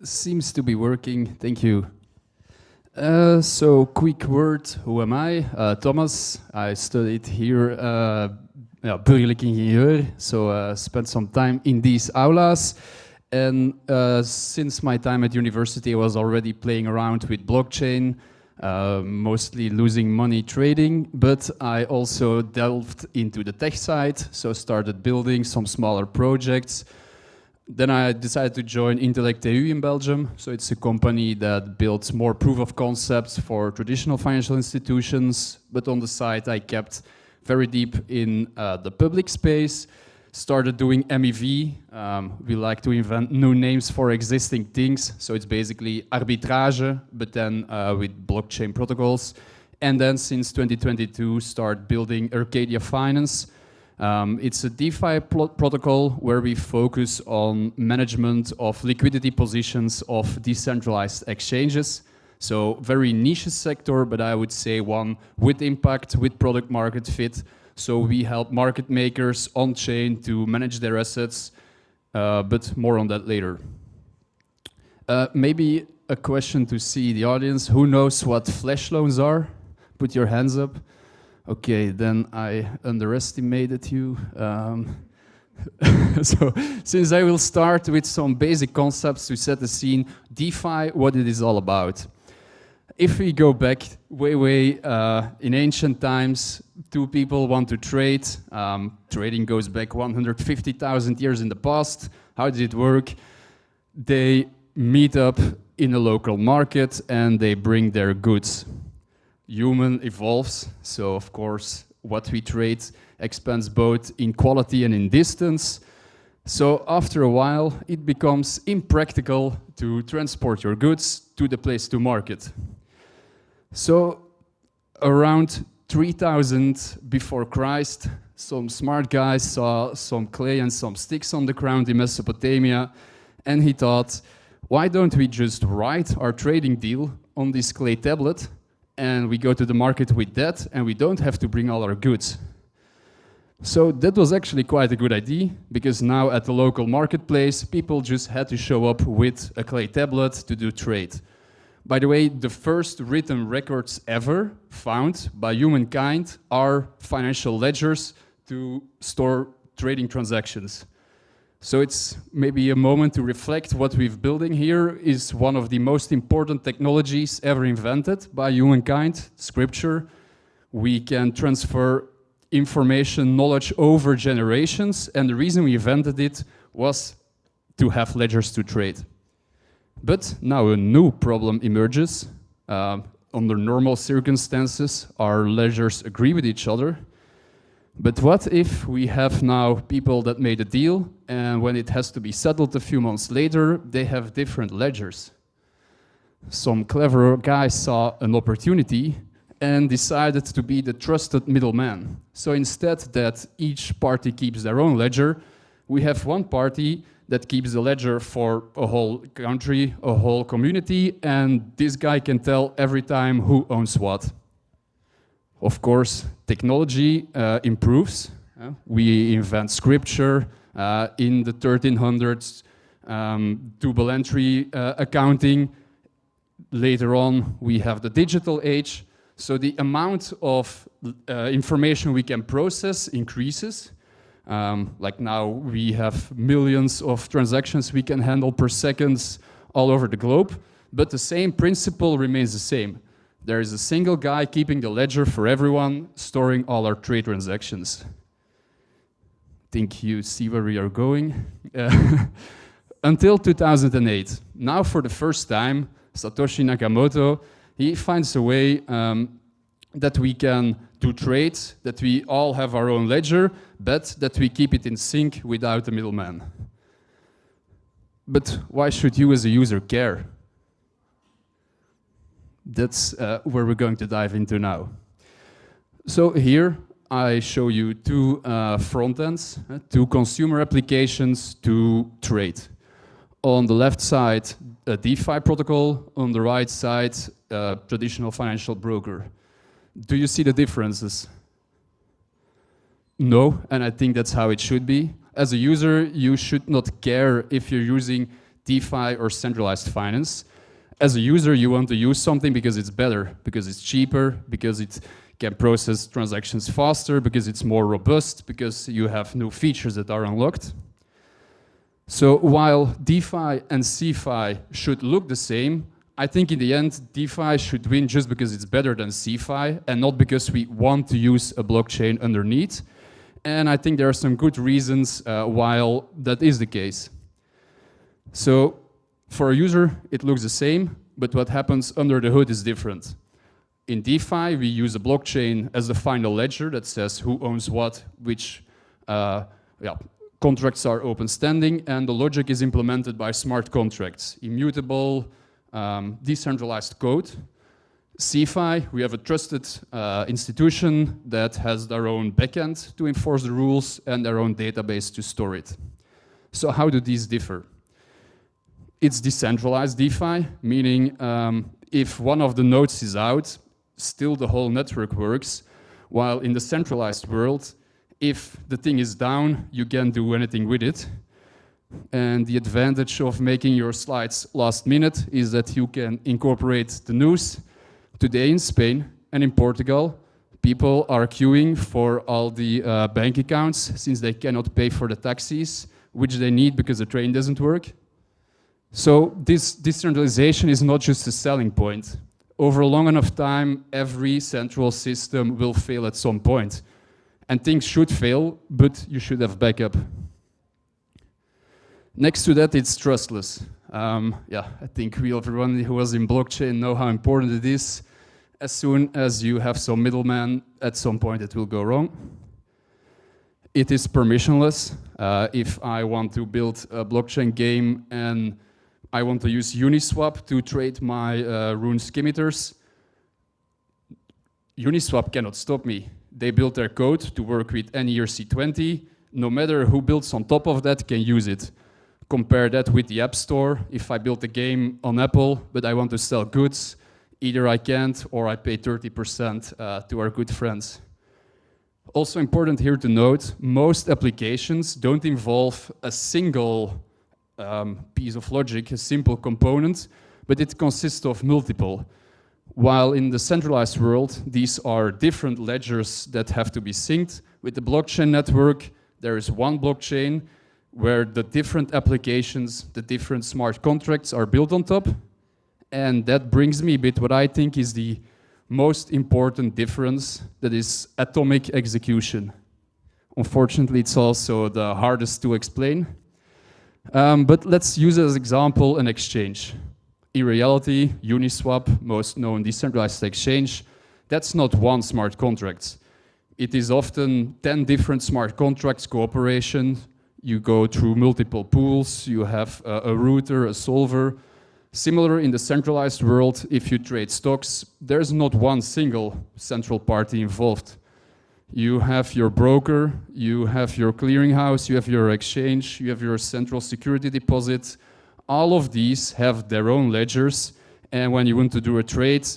Seems to be working. Thank you. So, quick word. Who am I? Thomas. I studied here, burgerlijk ingenieur. So, spent some time in these aulas. And since my time at university, I was already playing around with blockchain, mostly losing money trading. But I also delved into the tech side, so started building some smaller projects. Then I decided to join Intellect KU in Belgium. So it's a company that builds more proof of concepts for traditional financial institutions. But on the side, I kept very deep in the public space, started doing MEV. We like to invent new names for existing things. So it's basically arbitrage, but then with blockchain protocols. And then since 2022, start building Arcadia Finance. It's a DeFi protocol where we focus on management of liquidity positions of decentralized exchanges. So very niche sector, but I would say one with impact, with product market fit. So we help market makers on-chain to manage their assets, but more on that later. Maybe a question to see the audience. Who knows what flash loans are? Put your hands up. Okay, then I underestimated you. So, since I will start with some basic concepts to set the scene, DeFi, what it is all about. If we go back way in ancient times, two people want to trade. Trading goes back 150,000 years in the past. How did it work? They meet up in a local market and they bring their goods. Human evolves, so of course what we trade expands both in quality and in distance. So after a while it becomes impractical to transport your goods to the place to market. So around 3000 before Christ, some smart guys saw some clay and some sticks on the ground in Mesopotamia, and he thought, why don't we just write our trading deal on this clay tablet, and we go to the market with that, and we don't have to bring all our goods. So that was actually quite a good idea, because now at the local marketplace, people just had to show up with a clay tablet to do trade. By the way, the first written records ever found by humankind are financial ledgers to store trading transactions. So it's maybe a moment to reflect. What we're building here is one of the most important technologies ever invented by humankind, scripture. We can transfer information, knowledge over generations, and the reason we invented it was to have ledgers to trade. But now a new problem emerges. Under normal circumstances, our ledgers agree with each other. But what if we have now people that made a deal, and when it has to be settled a few months later, they have different ledgers? Some clever guy saw an opportunity and decided to be the trusted middleman. So instead that each party keeps their own ledger, we have one party that keeps the ledger for a whole country, a whole community, and this guy can tell every time who owns what. Of course, technology improves. We invent scripture in the 1300s, double entry accounting. Later on, we have the digital age. So the amount of information we can process increases. Like now, we have millions of transactions we can handle per second all over the globe. But the same principle remains the same. There is a single guy keeping the ledger for everyone, storing all our trade transactions. I think you see where we are going. Until 2008. Now for the first time, Satoshi Nakamoto, he finds a way that we can do trades, that we all have our own ledger, but that we keep it in sync without a middleman. But why should you as a user care? That's where we're going to dive into now. So here I show you two front ends, two consumer applications to trade. On the left side, a DeFi protocol. On the right side, a traditional financial broker. Do you see the differences? No, and I think that's how it should be. As a user, you should not care if you're using DeFi or centralized finance. As a user, you want to use something because it's better, because it's cheaper, because it can process transactions faster, because it's more robust, because you have new features that are unlocked. So while DeFi and CeFi should look the same, I think in the end, DeFi should win just because it's better than CeFi and not because we want to use a blockchain underneath. And I think there are some good reasons why that is the case. So for a user, it looks the same, but what happens under the hood is different. In DeFi, we use a blockchain as the final ledger that says who owns what, which contracts are open standing, and the logic is implemented by smart contracts, immutable, decentralized code. CeFi, we have a trusted institution that has their own backend to enforce the rules and their own database to store it. So how do these differ? It's decentralized DeFi, meaning if one of the nodes is out, still the whole network works, while in the centralized world, if the thing is down, you can't do anything with it. And the advantage of making your slides last minute is that you can incorporate the news. Today in Spain and in Portugal, people are queuing for all the bank accounts since they cannot pay for the taxis, which they need because the train doesn't work. So this decentralization is not just a selling point. Over a long enough time, every central system will fail at some point. And things should fail, but you should have backup. Next to that, it's trustless. I think everyone who was in blockchain know how important it is. As soon as you have some middleman, at some point it will go wrong. It is permissionless. If I want to build a blockchain game and I want to use Uniswap to trade my rune scimitars, Uniswap cannot stop me. They built their code to work with any ERC20. No matter who builds on top of that can use it. Compare that with the App Store. If I build a game on Apple, but I want to sell goods, either I can't or I pay 30% to our good friends. Also important here to note, most applications don't involve a single piece of logic, a simple component, but it consists of multiple. While in the centralized world, these are different ledgers that have to be synced. With the blockchain network, there is one blockchain where the different applications, the different smart contracts are built on top. And that brings me a bit what I think is the most important difference, that is atomic execution. Unfortunately, it's also the hardest to explain. But let's use as example an exchange. In reality, Uniswap, most known decentralized exchange, that's not one smart contract. It is often 10 different smart contracts cooperation. You go through multiple pools, you have a router, a solver. Similar in the centralized world, if you trade stocks, there's not one single central party involved. You have your broker, you have your clearinghouse, you have your exchange, you have your central security deposit. All of these have their own ledgers, and when you want to do a trade,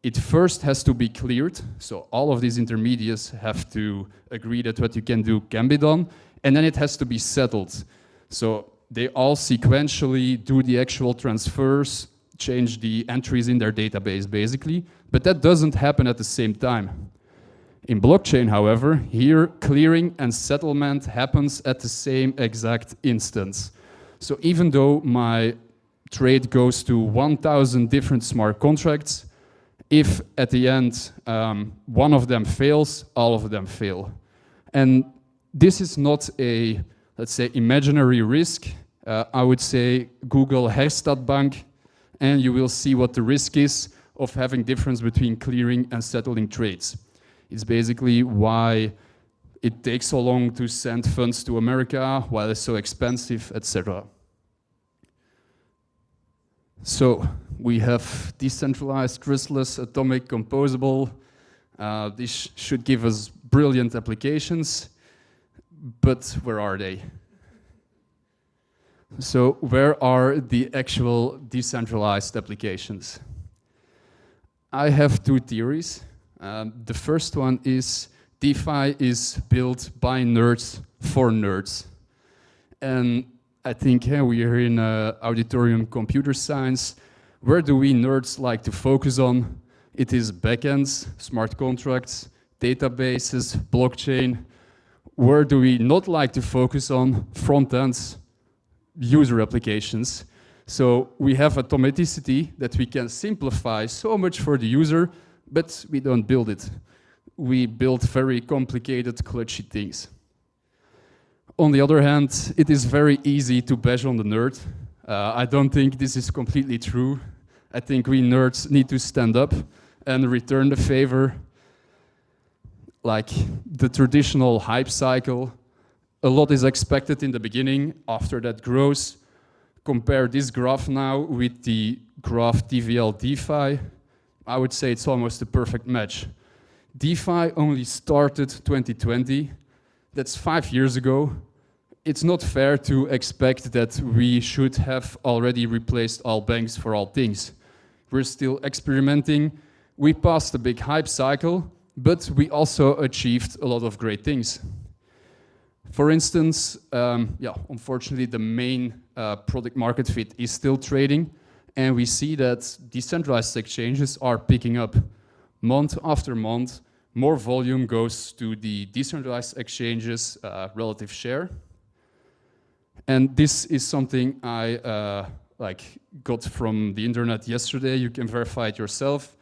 it first has to be cleared. So all of these intermediates have to agree that what you can do can be done, and then it has to be settled. So they all sequentially do the actual transfers, change the entries in their database, basically, but that doesn't happen at the same time. In blockchain, however, here clearing and settlement happens at the same exact instance. So even though my trade goes to 1,000 different smart contracts, if at the end one of them fails, all of them fail. And this is not a, let's say, imaginary risk. I would say Google Herstadbank, and you will see what the risk is of having difference between clearing and settling trades. It's basically why it takes so long to send funds to America, why it's so expensive, etc. So we have decentralized, crystless, atomic, composable. This should give us brilliant applications, but where are they? So where are the actual decentralized applications? I have two theories. The first one is DeFi is built by nerds for nerds. And I think we are in auditorium computer science. Where do we nerds like to focus on? It is backends, smart contracts, databases, blockchain. Where do we not like to focus on? Front ends, user applications. So we have atomicity that we can simplify so much for the user, but we don't build it. We build very complicated, clutchy things. On the other hand, it is very easy to bash on the nerd. I don't think this is completely true. I think we nerds need to stand up and return the favor. Like the traditional hype cycle, a lot is expected in the beginning, after that grows. Compare this graph now with the graph TVL DeFi. I would say it's almost a perfect match. DeFi only started 2020. That's 5 years ago. It's not fair to expect that we should have already replaced all banks for all things. We're still experimenting. We passed a big hype cycle, but we also achieved a lot of great things. For instance, unfortunately, the main product market fit is still trading, and we see that decentralized exchanges are picking up month after month. More volume goes to the decentralized exchanges relative share. And this is something I got from the internet yesterday. You can verify it yourself.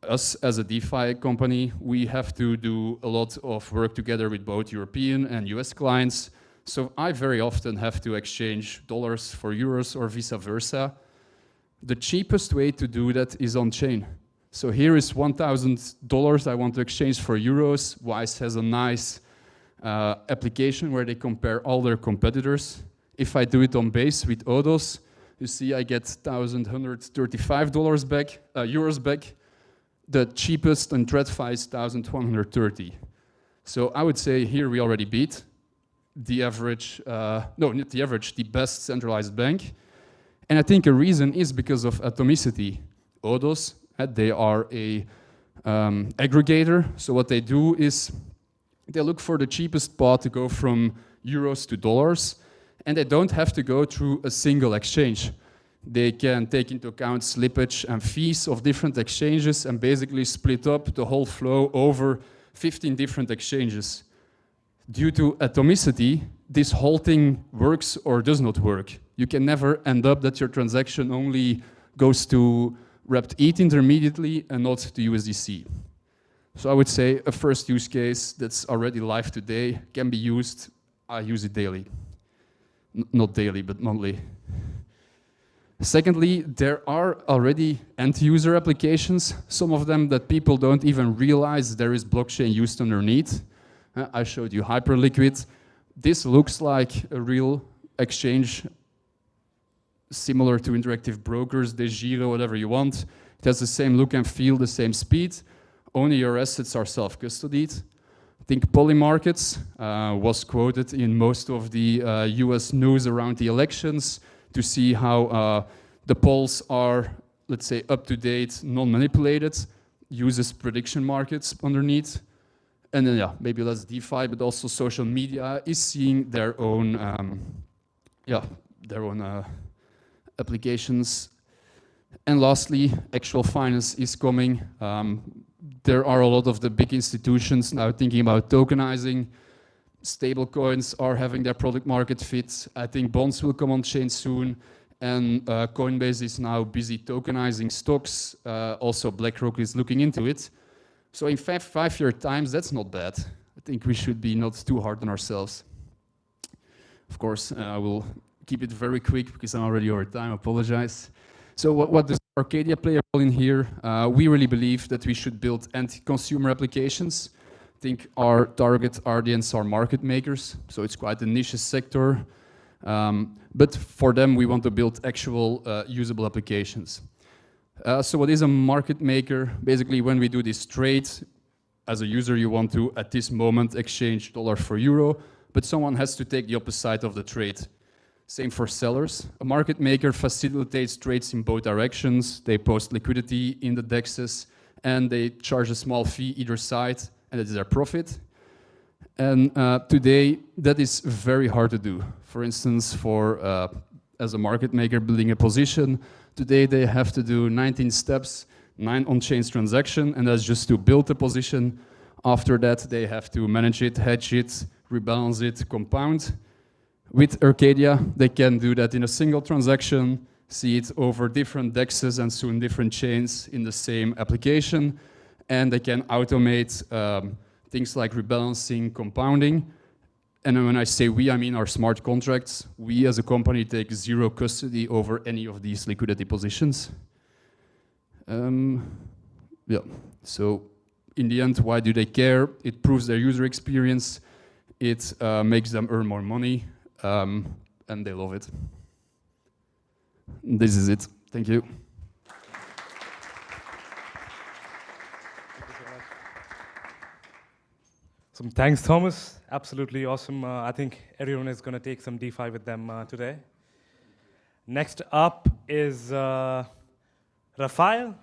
Us as a DeFi company, we have to do a lot of work together with both European and US clients. So I very often have to exchange dollars for euros or vice versa. The cheapest way to do that is on-chain. So here is $1,000 I want to exchange for euros. Wise has a nice application where they compare all their competitors. If I do it on Base with Odos, you see I get $1,135 back, euros back. The cheapest on TradFi is 1,130. So I would say here we already beat the average, no, not the average, the best centralized bank. And I think a reason is because of atomicity. Odos, they are a aggregator. So what they do is they look for the cheapest path to go from euros to dollars, and they don't have to go through a single exchange. They can take into account slippage and fees of different exchanges and basically split up the whole flow over 15 different exchanges. Due to atomicity, this whole thing works or does not work. You can never end up that your transaction only goes to wrapped ETH intermediately and not to USDC. So I would say a first use case that's already live today can be used. I use it daily. Not daily, but monthly. Secondly, there are already end-user applications, some of them that people don't even realize there is blockchain used underneath. I showed you Hyperliquid. This looks like a real exchange similar to interactive brokers, DeGiro, whatever you want. It has the same look and feel, the same speed. Only your assets are self-custodied. I think Polymarkets was quoted in most of the US news around the elections to see how the polls are, let's say, up-to-date, non-manipulated, uses prediction markets underneath. And then, yeah, maybe less DeFi, but also social media is seeing their own, applications. And lastly, actual finance is coming. There are a lot of the big institutions now thinking about tokenizing. Stablecoins are having their product market fit. I think bonds will come on chain soon. And Coinbase is now busy tokenizing stocks. Also, BlackRock is looking into it. So in 5-year times, that's not bad. I think we should be not too hard on ourselves. Of course, I will keep it very quick because I'm already over time, I apologize. So what does Arcadia play a role in here? We really believe that we should build end-consumer applications. I think our target audience are market makers, so it's quite a niche sector. But for them, we want to build actual usable applications. So what is a market maker? Basically, when we do this trade, as a user, you want to, at this moment, exchange dollar for euro, but someone has to take the opposite side of the trade. Same for sellers. A market maker facilitates trades in both directions. They post liquidity in the DEXs, and they charge a small fee either side, and that is their profit. And today, that is very hard to do. For instance, as a market maker building a position, today they have to do 19 steps, 9 on-chain transactions, and that's just to build a position. After that, they have to manage it, hedge it, rebalance it, compound. With Arcadia, they can do that in a single transaction, see it over different dexes and soon different chains in the same application, and they can automate things like rebalancing, compounding. And when I say we, I mean our smart contracts. We as a company take zero custody over any of these liquidity positions. Yeah, so in the end, why do they care? It improves their user experience, it makes them earn more money, and they love it. This is it. Thank you. Some thanks, Thomas. Absolutely awesome. I think everyone is going to take some DeFi with them today. Next up is Rafael.